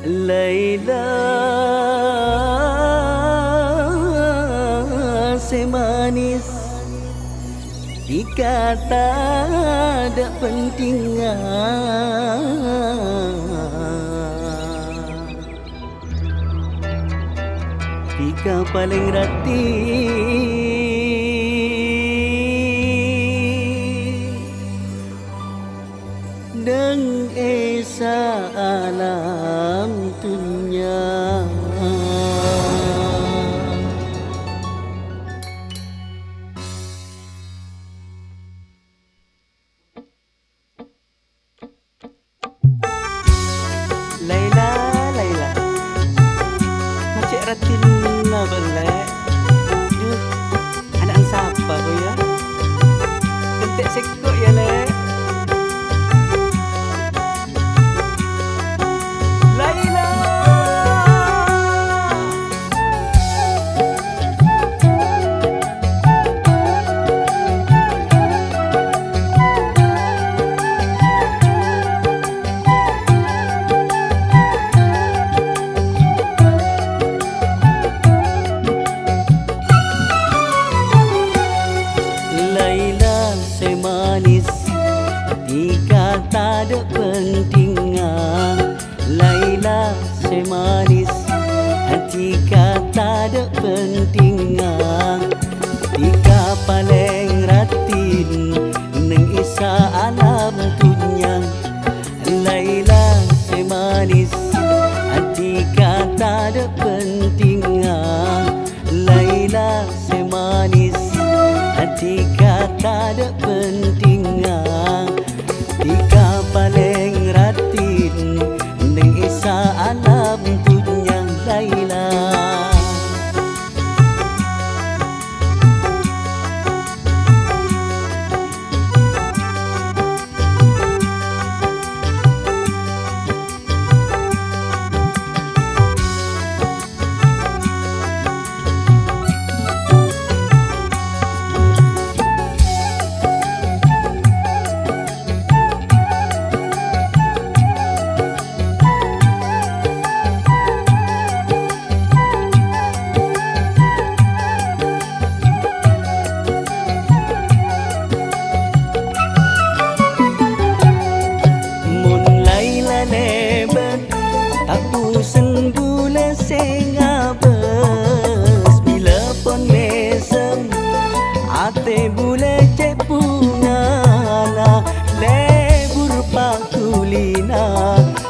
Laila semanis dikata ada pentingnya, tika paling rati dan esa alam dunia. Laila, Laila, macam ratin na belak. Duh, anak siapa kau ya? Gentek sekok ya lek. Dikata ada pentingnya, Laila semanis, hati kata ada pentingnya, tika paling ratin neng isa alam dunia. Laila semanis, hati kata ada pentingnya, Laila semanis, hati kata ada pentingnya, tika paling ratin neng isa alam dunia. Laila sen bule sengabes bila pon mesem ate bule cek pungana lebur pakulina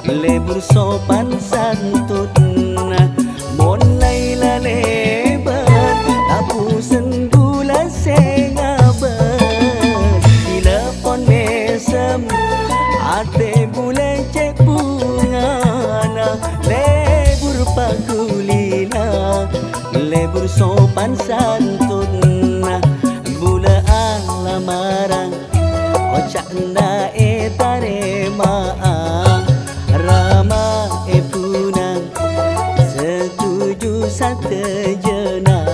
lebur sopan santutna mon Laila lebat aku sen bule sengabes bila pon mesem ate bule cek pungana lebur pakulina lebur sopan santun bula alamarang ocak na etare maa rama punang setuju satejena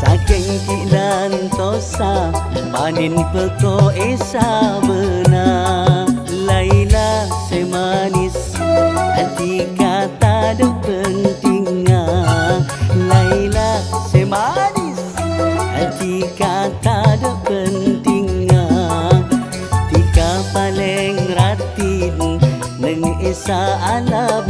saking kilan tosa panin peko esa benar. Laila semanis, hati kata ada pentingnya, Laila semanis, hati kata ada pentingnya, tika paling ratin neng esa alam.